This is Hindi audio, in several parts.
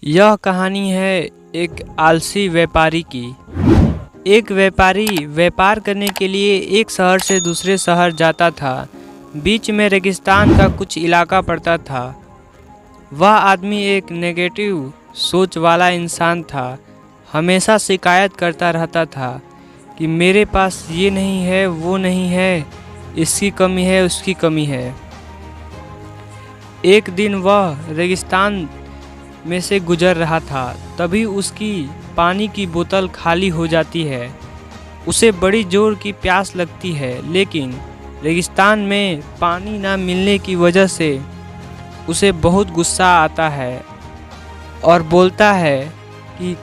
यह कहानी है एक आलसी व्यापारी की। एक व्यापारी व्यापार करने के लिए एक शहर से दूसरे शहर जाता था। बीच में रेगिस्तान का कुछ इलाका पड़ता था। वह आदमी एक नेगेटिव सोच वाला इंसान था। हमेशा शिकायत करता रहता था कि मेरे पास ये नहीं है, वो नहीं है, इसकी कमी है, उसकी कमी है। एक दिन वह रेगिस्तान में से गुजर रहा था, तभी उसकी पानी की बोतल खाली हो जाती है। उसे बड़ी जोर की प्यास लगती है, लेकिन रेगिस्तान में पानी ना मिलने की वजह से उसे बहुत गुस्सा आता है और बोलता है कि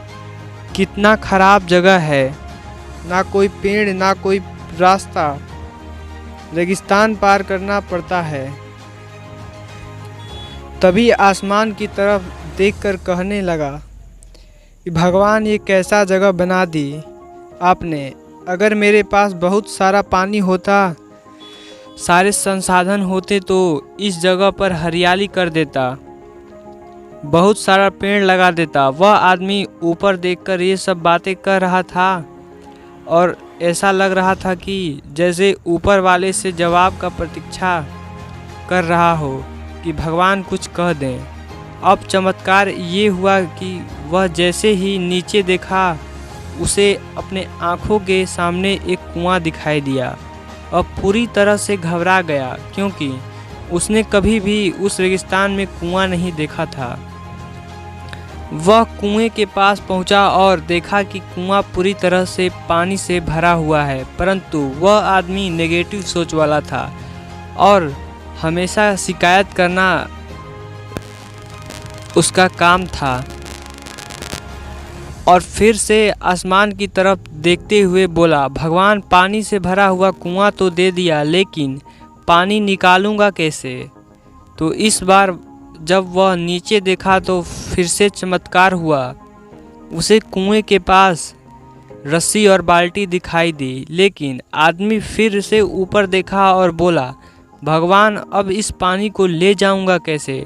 कितना ख़राब जगह है, ना कोई पेड़ ना कोई रास्ता, रेगिस्तान पार करना पड़ता है। तभी आसमान की तरफ देखकर कहने लगा कि भगवान, ये कैसा जगह बना दी आपने। अगर मेरे पास बहुत सारा पानी होता, सारे संसाधन होते तो इस जगह पर हरियाली कर देता, बहुत सारा पेड़ लगा देता। वह आदमी ऊपर देखकर ये सब बातें कर रहा था और ऐसा लग रहा था कि जैसे ऊपर वाले से जवाब का प्रतीक्षा कर रहा हो कि भगवान कुछ कह दें। अब चमत्कार ये हुआ कि वह जैसे ही नीचे देखा, उसे अपने आँखों के सामने एक कुआं दिखाई दिया। अब पूरी तरह से घबरा गया, क्योंकि उसने कभी भी उस रेगिस्तान में कुआं नहीं देखा था। वह कुएं के पास पहुंचा और देखा कि कुआं पूरी तरह से पानी से भरा हुआ है, परंतु वह आदमी नेगेटिव सोच वाला था और हमेशा शिकायत करना उसका काम था। और फिर से आसमान की तरफ देखते हुए बोला, भगवान, पानी से भरा हुआ कुआं तो दे दिया, लेकिन पानी निकालूंगा कैसे। तो इस बार जब वह नीचे देखा तो फिर से चमत्कार हुआ। उसे कुएं के पास रस्सी और बाल्टी दिखाई दी, लेकिन आदमी फिर से ऊपर देखा और बोला, भगवान, अब इस पानी को ले जाऊंगा कैसे।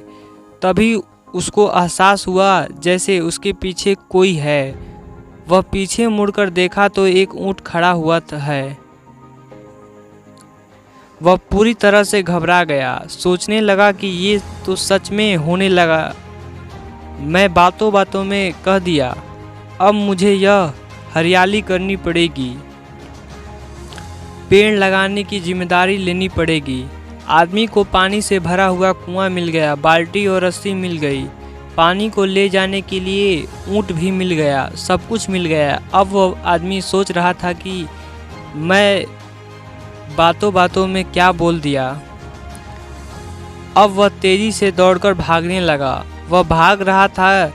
तभी उसको एहसास हुआ जैसे उसके पीछे कोई है। वह पीछे मुड़कर देखा तो एक ऊंट खड़ा हुआ है। वह पूरी तरह से घबरा गया, सोचने लगा कि ये तो सच में होने लगा। मैं बातों बातों में कह दिया, अब मुझे यह हरियाली करनी पड़ेगी, पेड़ लगाने की जिम्मेदारी लेनी पड़ेगी। आदमी को पानी से भरा हुआ कुआं मिल गया, बाल्टी और रस्सी मिल गई, पानी को ले जाने के लिए ऊंट भी मिल गया, सब कुछ मिल गया। अब वो आदमी सोच रहा था कि मैं बातों बातों में क्या बोल दिया। अब वह तेजी से दौड़कर भागने लगा। वह भाग रहा था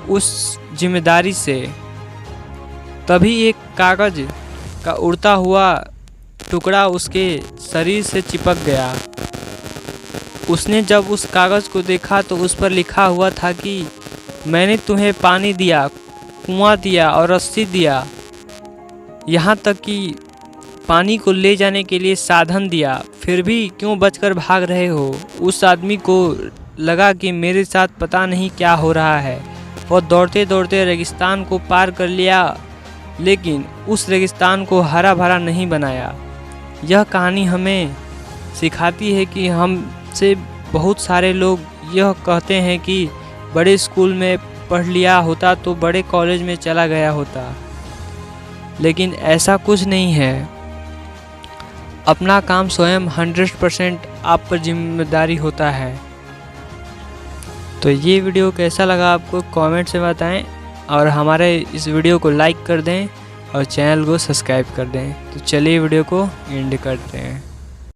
उस जिम्मेदारी से। तभी एक कागज का उड़ता हुआ टुकड़ा उसके शरीर से चिपक गया। उसने जब उस कागज़ को देखा तो उस पर लिखा हुआ था कि मैंने तुम्हें पानी दिया, कुआं दिया और रस्सी दिया, यहाँ तक कि पानी को ले जाने के लिए साधन दिया, फिर भी क्यों बचकर भाग रहे हो। उस आदमी को लगा कि मेरे साथ पता नहीं क्या हो रहा है। वह दौड़ते दौड़ते रेगिस्तान को पार कर लिया, लेकिन उस रेगिस्तान को हरा भरा नहीं बनाया। यह कहानी हमें सिखाती है कि हमसे बहुत सारे लोग यह कहते हैं कि बड़े स्कूल में पढ़ लिया होता तो बड़े कॉलेज में चला गया होता, लेकिन ऐसा कुछ नहीं है। अपना काम स्वयं 100% आप पर जिम्मेदारी होता है। तो ये वीडियो कैसा लगा आपको कमेंट से बताएं और हमारे इस वीडियो को लाइक कर दें और चैनल को सब्सक्राइब कर दें। तो चलिए वीडियो को एंड करते हैं।